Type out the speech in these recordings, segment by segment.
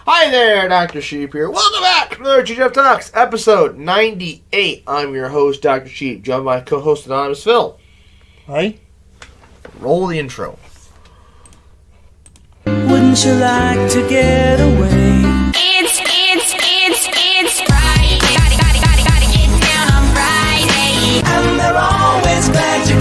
Hi there, Dr. Sheep here. Welcome back to another TGIT Talks, episode 98. I'm your host, Dr. Sheep, joined by my co-host, Anonymous Phil. Hi. Roll the intro. Wouldn't you like to get away? It's Friday. Gotta get down on Friday. And they're always glad you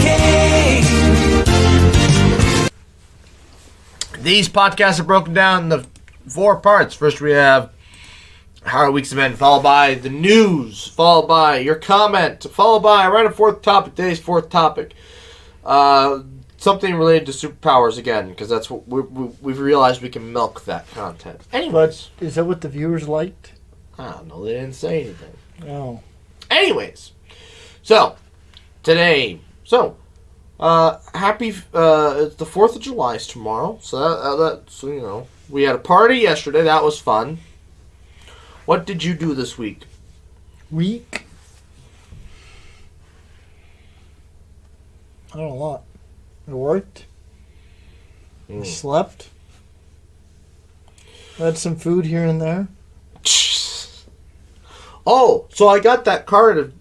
came. These podcasts are broken down into 4 parts. First, we have how our week's been, followed by the news, followed by your comment, followed by right a 4th topic. Today's 4th topic, something related to superpowers again, because that's what we've realized we can milk that content. Anyways, But is that what the viewers liked? I don't know. They didn't say anything. Oh. Anyways, so today, happy. It's the 4th of July is tomorrow, so that's we had a party yesterday. That was fun. What did you do this week? Week? Not a lot. I worked. I slept. Had some food here and there. Oh, so I got that card.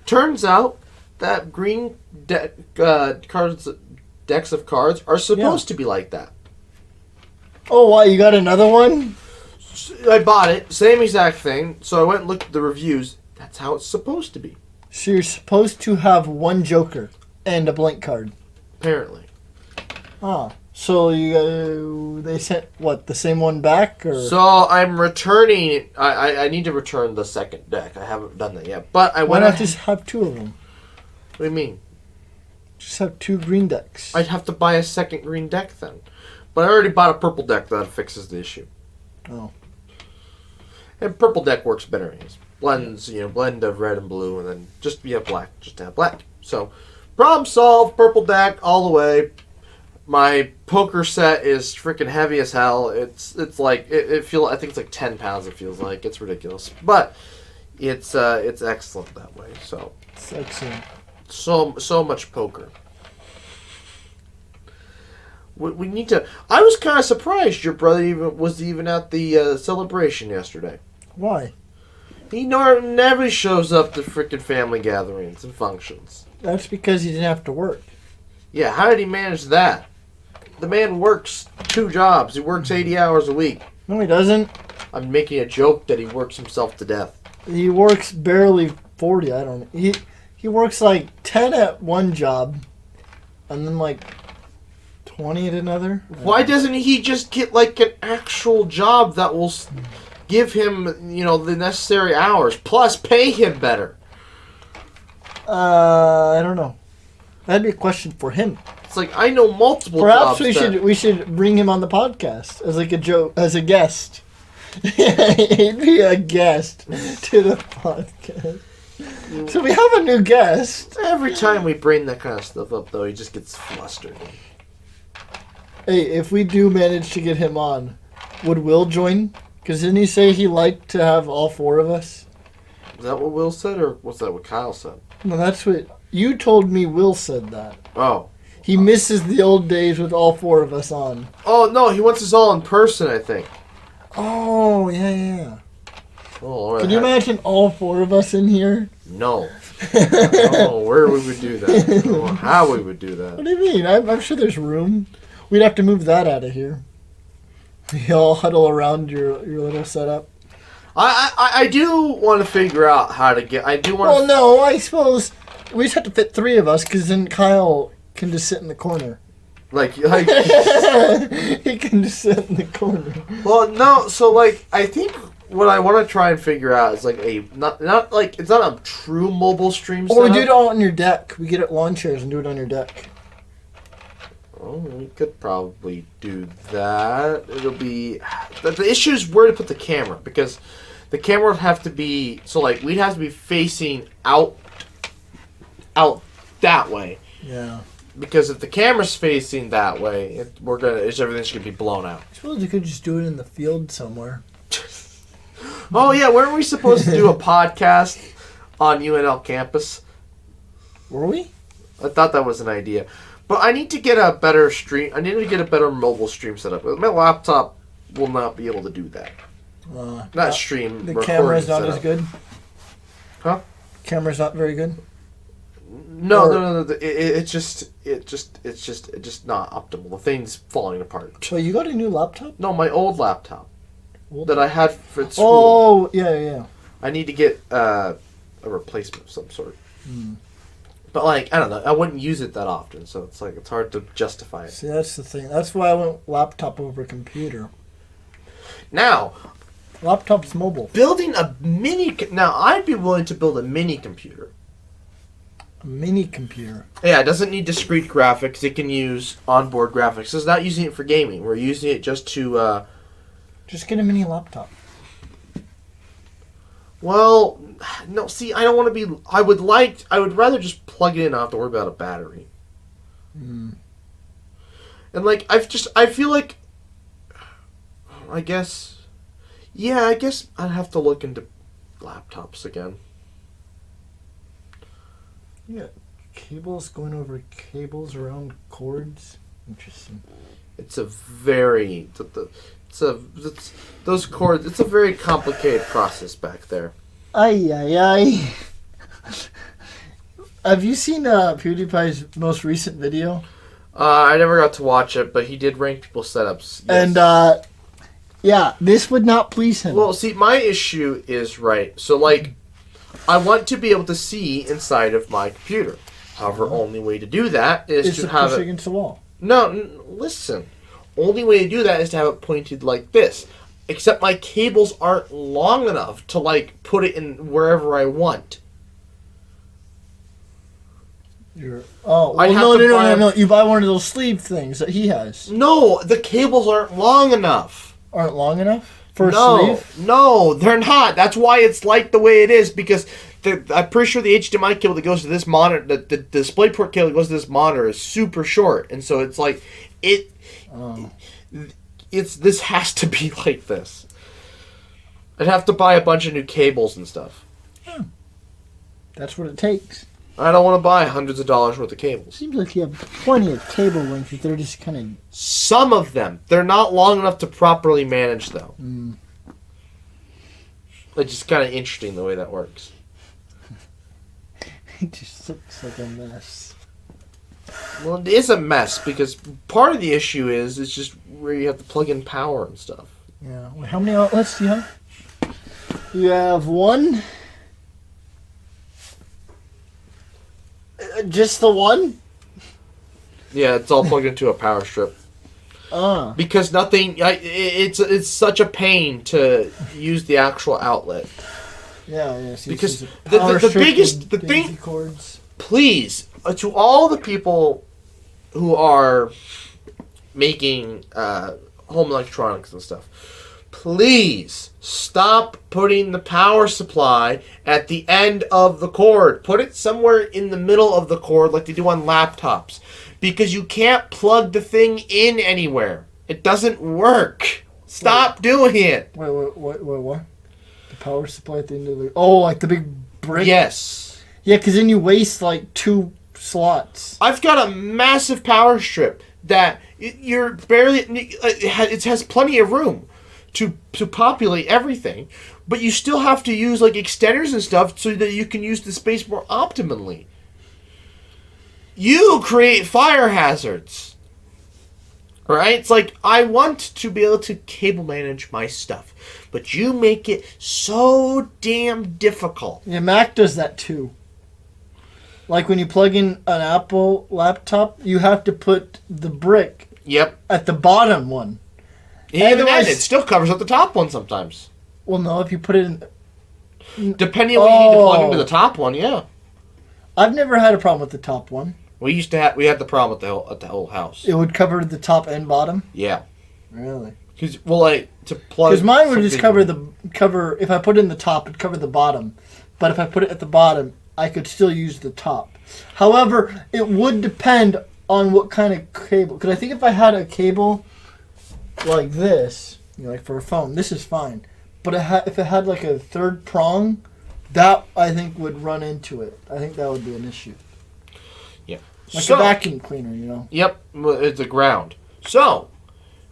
Turns out that green decks of cards are supposed to be like that. Oh, why? You got another one? I bought it, same exact thing. So I went and looked at the reviews. That's how it's supposed to be. So you're supposed to have one joker and a blank card. Apparently. Ah. So they sent, what, the same one back? Or? So I'm returning. I need to return the second deck. I haven't done that yet. But I Why went not just have 2 of them? What do you mean? Just have 2 green decks. I'd have to buy a second green deck then. But I already bought a purple deck that fixes the issue. Oh. And purple deck works better. It blends, blend of red and blue, and then just black. Just have black. So, problem solved. Purple deck all the way. My poker set is freaking heavy as hell. It's like I think it's like 10 pounds. It feels like it's ridiculous, but it's excellent that way. So It's excellent. so much poker. We need to. I was kind of surprised your brother was even at the celebration yesterday. Why? He never shows up to freaking family gatherings and functions. That's because he didn't have to work. Yeah, how did he manage that? The man works 2 jobs. He works 80 hours a week. No, he doesn't. I'm making a joke that he works himself to death. He works barely 40. I don't know. He works like 10 at one job, and then like 20 at another. Why doesn't he just get like an actual job that will give him, the necessary hours, plus pay him better? I don't know. That'd be a question for him. It's like I know multiple Perhaps jobs. we should bring him on the podcast as like a joke, as a guest. He'd be a guest to the podcast. So we have a new guest. Every time we bring that kind of stuff up, though, he just gets flustered. Hey, if we do manage to get him on, would Will join? Because didn't he say he liked to have all 4 of us? Is that what Will said, or was that what Kyle said? No, that's what you told me. Will said that. Oh. He misses the old days with all 4 of us on. Oh, no, he wants us all in person, I think. Oh, yeah. Oh, all right. Can you imagine all 4 of us in here? No. I don't know where we would do that. I don't know how we would do that. What do you mean? I'm sure there's room. We'd have to move that out of here. You all huddle around your little setup. I do want to figure out how to get... I do want Well, no, I suppose we just have to fit 3 of us, because then Kyle can just sit in the corner. Like He can just sit in the corner. Well, no, so, I think what I want to try and figure out is, not like, it's not a true mobile stream Or we setup. do it all on your deck. We get it lawn chairs and do it on your deck. Oh, we could probably do that. It'll be... The issue is where to put the camera, because the camera would have to be... So, we'd have to be facing out that way. Yeah. Because if the camera's facing that way, everything's gonna be blown out. I suppose you could just do it in the field somewhere. Oh yeah, weren't we supposed to do a podcast on UNL campus? Were we? I thought that was an idea. But I need to get a better stream. I need to get a better mobile stream set up. My laptop will not be able to do that. Uh, Not stream. the recording camera's not as setup. good. Huh? Camera's not very good. No, Or- no. It's just not optimal. The thing's falling apart. So you got a new laptop? No, my old laptop Old- that I had for school. Oh, yeah. I need to get a replacement of some sort. Hmm. But like, I don't know. I wouldn't use it that often, so it's like it's hard to justify it. See, that's the thing. That's why I went laptop over computer. Now, Laptop's mobile. building a mini. Now, I'd be willing to build a mini computer. A mini computer. Yeah, it doesn't need discrete graphics. It can use onboard graphics. It's not using it for gaming. We're using it just to. Just get a mini laptop. Well, no. See, I don't want to be. I would rather just plug it in. I don't have to worry about a battery. Mm. And like, I feel like. I guess. Yeah, I guess I'd have to look into laptops again. Yeah, cables going over cables around cords. Interesting. It's a very. Those cords. It's a very complicated process back there. Ay. Have you seen PewDiePie's most recent video? I never got to watch it, but he did rank people's setups. Yes. And yeah, this would not please him. Well, see, my issue is right. So, like, I want to be able to see inside of my computer. However, only way to do that is it's to to have push it. against the wall. No, listen. Only way to do that is to have it pointed like this. Except my cables aren't long enough to like put it in wherever I want. Oh, I'd well, have to buy no. You buy one of those sleeve things that he has. No, the cables aren't long enough. Aren't long enough for a No, sleeve? no, they're not. That's why it's like the way it is, because I'm pretty sure the HDMI cable that goes to this monitor, the DisplayPort cable that goes to this monitor is super short, and so it's like this has to be like this. I'd have to buy a bunch of new cables and stuff. That's what it takes. I don't want to buy hundreds of dollars worth of cables. Seems like you have plenty of cable length if they're just kind of... Some of them, they're not long enough to properly manage, though. It's just kind of interesting the way that works. It just looks like a mess. Well, it is a mess because part of the issue is it's just where you have to plug in power and stuff. Yeah. Well, how many outlets do you have? You have one? Just the one? Yeah, it's all plugged into a power strip. Because nothing, it's such a pain to use the actual outlet. Yeah. So Because the biggest, the thing, cords. please, to all the people who are making home electronics and stuff, please stop putting the power supply at the end of the cord. Put it somewhere in the middle of the cord like they do on laptops. Because you can't plug the thing in anywhere. It doesn't work. Stop doing it. Wait, what? The power supply at the end of the... Oh, like the big brick? Yes. Yeah, because then you waste like 2 slots. I've got a massive power strip that you're barely... It has plenty of room to populate everything. But you still have to use like extenders and stuff so that you can use the space more optimally. You create fire hazards. Alright? It's like, I want to be able to cable manage my stuff. But you make it so damn difficult. Yeah, Mac does that too. Like when you plug in an Apple laptop, you have to put the brick Yep. at the bottom one. Even then, Otherwise- it still covers up the top one sometimes. Well, no, if you put it in... Depending on what you need to plug into the top one, yeah. I've never had a problem with the top one. We had the problem at the whole house. It would cover the top and bottom? Yeah. Really? Because to plug. Because mine would just something- cover... If I put it in the top, it'd cover the bottom. But if I put it at the bottom, I could still use the top. However, it would depend on what kind of cable. Because I think if I had a cable like this, like for a phone, this is fine. But if it had like a third prong, that I think would run into it. I think that would be an issue. Yeah. Like a vacuum cleaner, Yep. It's a ground. So,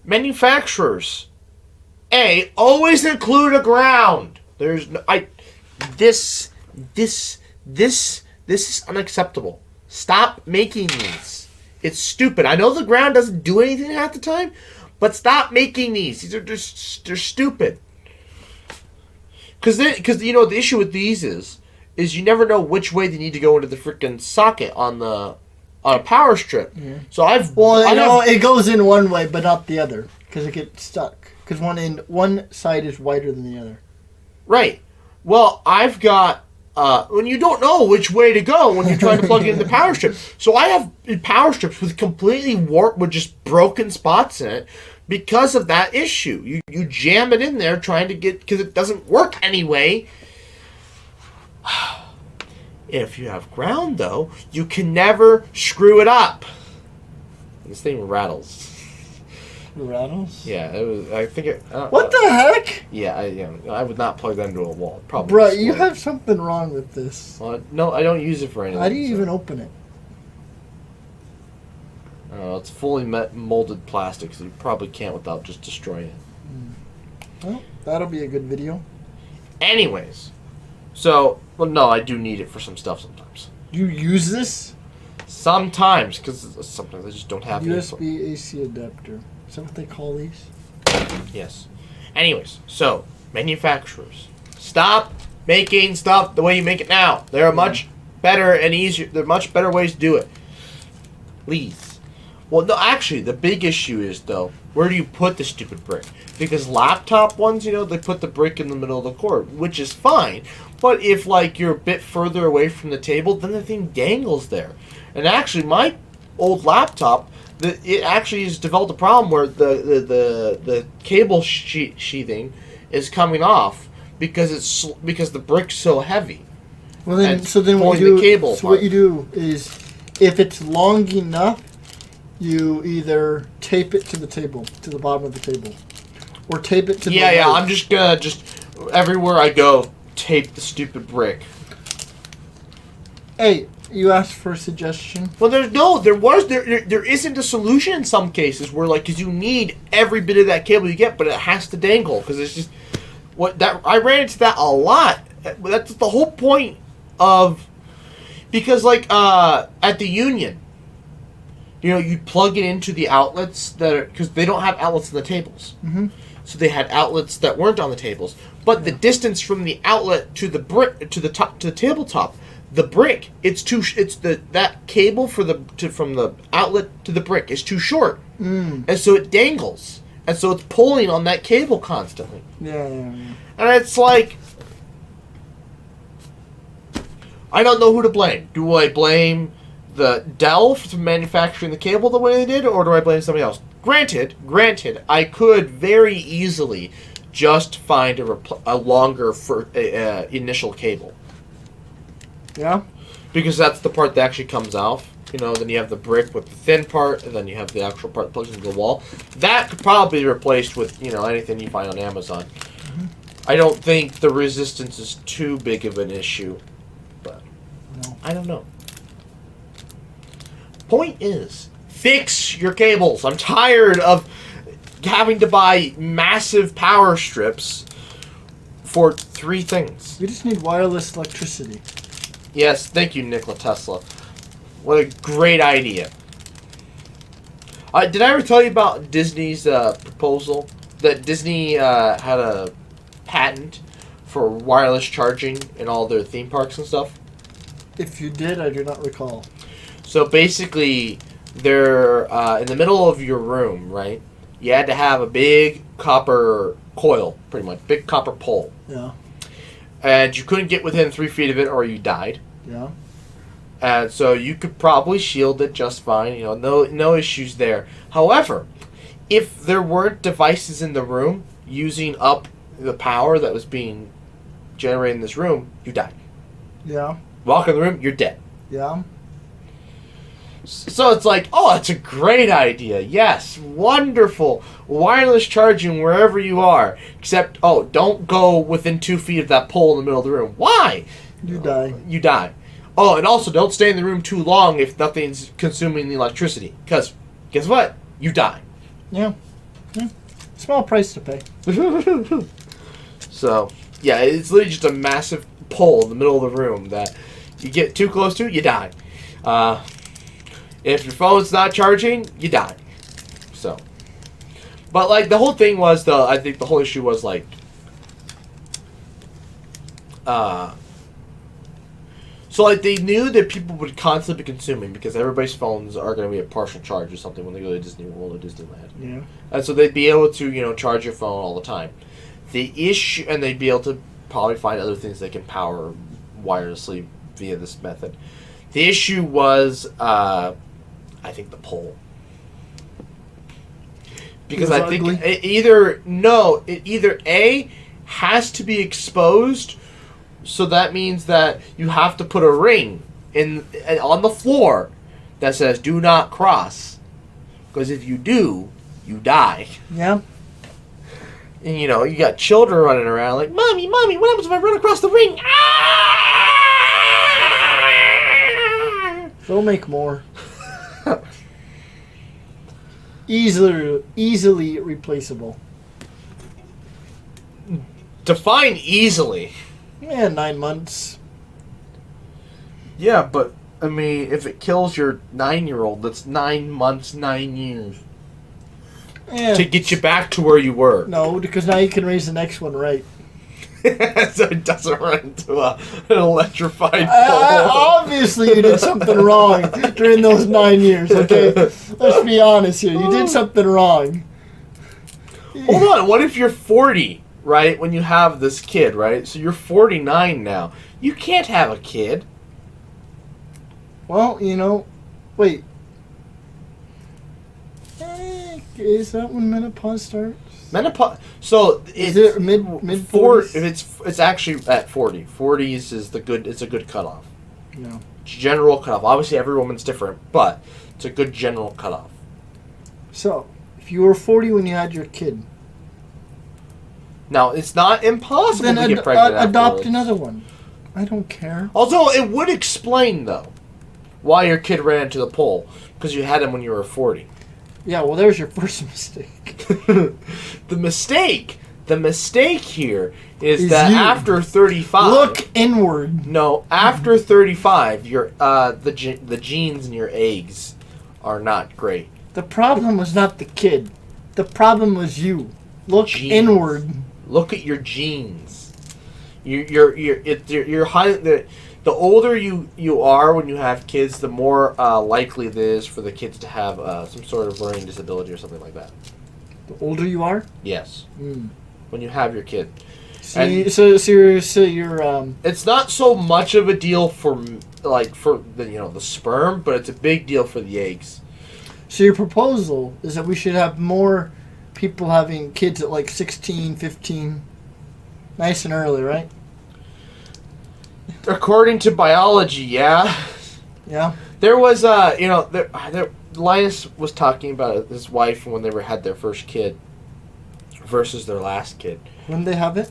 manufacturers Always include a ground. There's no, this is unacceptable. Stop making these. It's stupid. I know the ground doesn't do anything half the time, but stop making these. These are just, they're stupid. Because the issue with these is you never know which way they need to go into the freaking socket on a power strip. Yeah. So it goes in one way, but not the other, because it gets stuck. Because one side is wider than the other. Right. Well, I've got when you don't know which way to go when you're trying to plug it in the power strip. So I have power strips with completely warped, with just broken spots in it because of that issue. You jam it in there trying to get, because it doesn't work anyway. If you have ground, though, you can never screw it up. This thing rattles. Rattles? Yeah, it was. I think it. What the heck? Yeah, I would not plug that into a wall. Probably. Bro, you have something wrong with this. No, I don't use it for anything. How do you even open it? It's fully molded plastic, so you probably can't without just destroying it. Well, that'll be a good video. Anyways, so no, I do need it for some stuff sometimes. You use this? Sometimes, because sometimes I just don't have USB AC adapter. Is that what they call these? Yes. Anyways, so manufacturers, stop making stuff the way you make it now. There are much better and easier. There are much better ways to do it. Please. Well, no, actually, the big issue is though, where do you put the stupid brick? Because laptop ones, they put the brick in the middle of the cord, which is fine. But if you're a bit further away from the table, then the thing dangles there. And actually, my old laptop, it actually has developed a problem where the cable sheathing is coming off because the brick's so heavy. Well, then what you do is, if it's long enough, you either tape it to the bottom of the table, or tape it to the yeah. I'm just gonna everywhere I go tape the stupid brick. Hey. You asked for a suggestion. Well, there isn't a solution in some cases where because you need every bit of that cable you get, but it has to dangle because it's just I ran into that a lot. That's the whole point of, because at the Union, you plug it into the outlets because they don't have outlets in the tables. Mm-hmm. So they had outlets that weren't on the tables, but the distance from the outlet to the brick to the tabletop. The brick, that cable from the outlet to the brick is too short, and so it dangles, and so it's pulling on that cable constantly. Yeah. And it's I don't know who to blame. Do I blame the Dell for manufacturing the cable the way they did, or do I blame somebody else? Granted, I could very easily just find a longer initial cable. Yeah. Because that's the part that actually comes off. Then you have the brick with the thin part, and then you have the actual part that plugs into the wall. That could probably be replaced with, anything you find on Amazon. Mm-hmm. I don't think the resistance is too big of an issue, but I don't know. Point is, fix your cables. I'm tired of having to buy massive power strips for 3 things. We just need wireless electricity. Yes, thank you, Nikola Tesla. What a great idea. Did I ever tell you about Disney's proposal? That Disney had a patent for wireless charging in all their theme parks and stuff? If you did, I do not recall. So basically, they're in the middle of your room, right? You had to have a big copper coil, pretty much, big copper pole. Yeah. And you couldn't get within 3 feet of it or you died. Yeah. And so you could probably shield it just fine. No issues there. However, if there weren't devices in the room using up the power that was being generated in this room, you died. Yeah. Walk in the room, you're dead. Yeah. So it's it's a great idea. Yes, wonderful. Wireless charging wherever you are. Except, don't go within 2 feet of that pole in the middle of the room. Why? You die. You die. Oh, and also don't stay in the room too long if nothing's consuming the electricity. Because, guess what? You die. Yeah. Small price to pay. So, yeah, it's literally just a massive pole in the middle of the room that you get too close to, you die. If your phone's not charging, you die. So, but like the whole thing was I think the whole issue was like, so like they knew that people would constantly be consuming because everybody's phones are going to be at partial charge or something when they go to Disney World or Disneyland. Yeah. And so they'd be able to, charge your phone all the time. The issue, and they'd be able to probably find other things they can power wirelessly via this method. The issue was, I think, the pole. Because I think it either A, has to be exposed, so that means that you have to put a ring on the floor that says "Do not cross," because if you do, you die. Yeah. And you got children running around like, "Mommy, what happens if I run across the ring?" Ah! They'll make more. Easily replaceable. Define easily. Yeah, 9 months. Yeah, but I mean, if it kills your 9-year-old, that's 9 months, 9 years Yeah. to get you back to where you were. No, because now you can raise the next one right. So it doesn't run into an electrified pole. Obviously, you did something wrong during those 9 years, okay? Let's be honest here. You did something wrong. Hold on, what if you're 40, right, when you have this kid, right? So you're 49 now. You can't have a kid. Well, wait. Is that when menopause starts? Menopause. So Is it mid 40s? It's actually at 40. 40s is it's a good cutoff. No. General cutoff. Obviously, every woman's different, but it's a good general cutoff. So, if you were 40 when you had your kid, Now, it's not impossible then to get pregnant adopt afterwards. another one. I don't care. Although it would explain though why your kid ran into the pole because you had him when you were 40. Yeah, well, there's your first mistake. The mistake here is that you. after 35. Look inward. No, after 35, your the genes in your eggs are not great. The problem was not the kid. The problem was you. Look Genes. inward. Look at your genes. You're high. The older you are when you have kids, the more likely it is for the kids to have some sort of learning disability or something like that. The older you are? Yes. Mm. When you have your kid. So And- you're It's not so much of a deal for the sperm, but it's a big deal for the eggs. so your proposal is that we should have more people having kids at like 16, 15, nice and early, right? According to biology, yeah. Yeah. There was Linus was talking about his wife when they had their first kid versus their last kid. When they have it?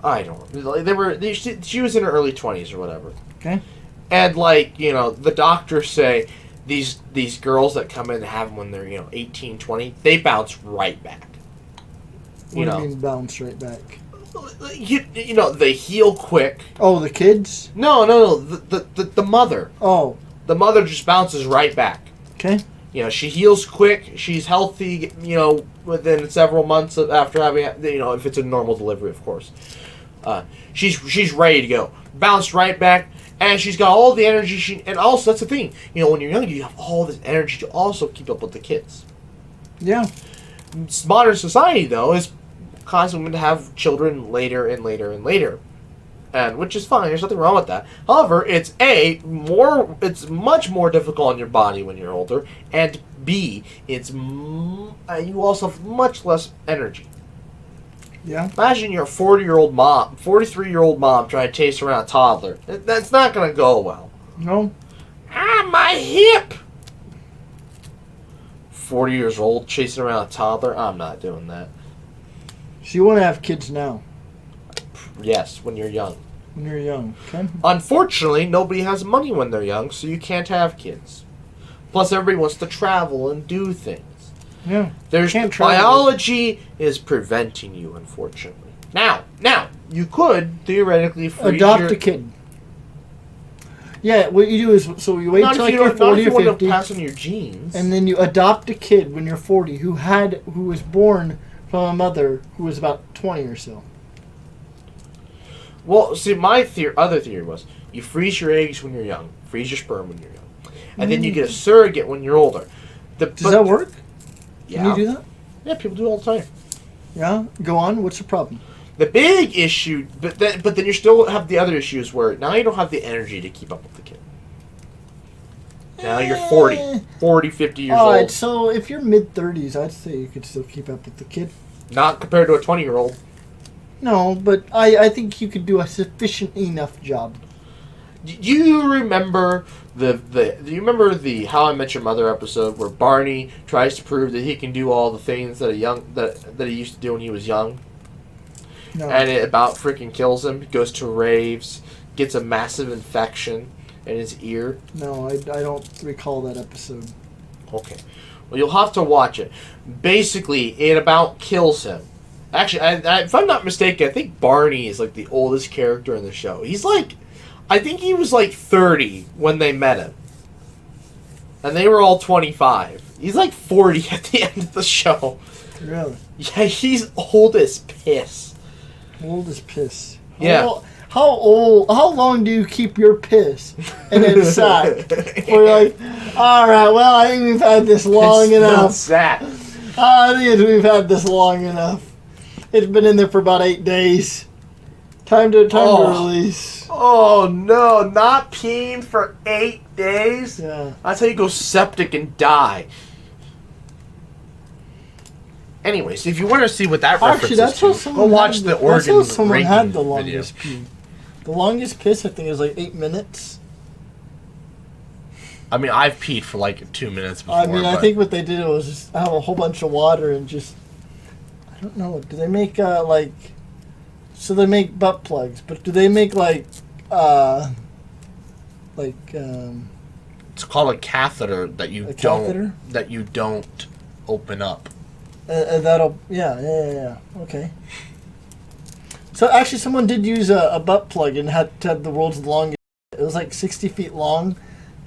I don't know. She was in her early 20s or whatever. Okay. And the doctors say these girls that come in and have them when they're 18, 20, they bounce right back. What do you mean bounce right back? They heal quick. Oh, the kids? No. The mother. Oh, The mother just bounces right back. okay. She heals quick. She's healthy. Within several months after having. If it's a normal delivery, of course. She's ready to go. Bounced right back, and she's got all the energy. And also, that's the thing. When you're young, you have all this energy to also keep up with the kids. Yeah. Modern society, though, is causing women to have children later and later and later. And which is fine. There's nothing wrong with that. However, it's much more difficult on your body when you're older, and B, you also have much less energy. Yeah. Imagine you're a 40-year-old mom, 43-year-old mom trying to chase around a toddler. That's not going to go well. No. My hip. 40 years old chasing around a toddler. I'm not doing that. So you want to have kids now, Yes, when you're young. when you're young, okay? Unfortunately, nobody has money when they're young, so you can't have kids. Plus, everybody wants to travel and do things. Yeah. There's Can't travel. biology is preventing you, unfortunately. Now, you could theoretically freeze Adopt a kid. Yeah, what you do is, so you wait Not till if like you you're don't, not 40 if you or want 50, to pass on your genes. and then you adopt a kid when you're 40 who was born from a mother who was about 20 or so. Well, see, my other theory was you freeze your eggs when you're young, freeze your sperm when you're young, and then you get a surrogate when you're older. Does that work? Yeah. Can you do that? Yeah, people do it all the time. Yeah? Go on. What's the problem? The big issue, but then you still have the other issues where now you don't have the energy to keep up with the kid. Now you're 40, 50 years All right, old. so if you're mid-30s, I'd say you could still keep up with the kid. Not compared to a 20-year-old. No, but I think you could do a sufficient enough job. Do you remember do you remember the How I Met Your Mother episode where Barney tries to prove that he can do all the things that that he used to do when he was young? No. And it about freaking kills him. He goes to raves, gets a massive infection in his ear. No, I don't recall that episode. Okay. Well, you'll have to watch it. Basically, it about kills him. Actually, if I'm not mistaken, I think Barney is like the oldest character in the show. He's like, I think he was like 30 when they met him. And they were all 25. He's like 40 at the end of the show. Really? Yeah, he's old as piss. Old as piss. Yeah. How long do you keep your piss in a sack? Where you're like, all right, well, I think we've had this long It's not enough. sad. I think we've had this long enough. It's been in there for about 8 days. Time to release. Oh no, not peeing for 8 days? Yeah. That's how you go septic and die. Anyways, if you want to see what that reference Actually, that's is how to, someone go watch had the That's Oregon how someone had ranking the longest video. pee. The longest piss, I think, is like 8 minutes. I mean, I've peed for like 2 minutes before. I mean, I but- think what they did was just have a whole bunch of water and just... I don't know. Do they make, like... So they make butt plugs, but do they make, like... it's called a catheter that you A don't catheter? that you don't open up. That'll... Yeah. Okay. So actually, someone did use a butt plug and had the world's longest... It was like 60 feet long,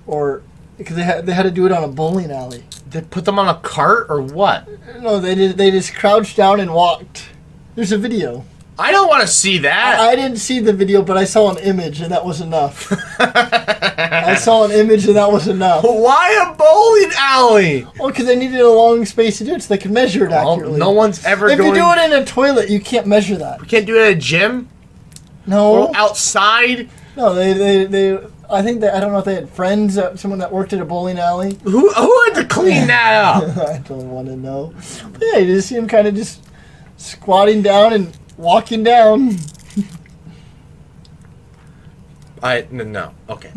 or... Because they had to do it on a bowling alley. They put them on a cart or what? No, they just crouched down and walked. There's a video. I don't want to see that. I didn't see the video, but I saw an image, and that was enough. I saw an image, and that was enough. Why a bowling alley? Well, because they needed a long space to do it, so they could measure it accurately. No one's ever If going. you do it in a toilet, you can't measure that. We can't do it at a gym No, or outside. no, they. I think I don't know if they had friends, someone that worked at a bowling alley. Who had to clean that up? I don't want to know. But yeah, you just see him kind of just squatting down and walking down. No. Okay.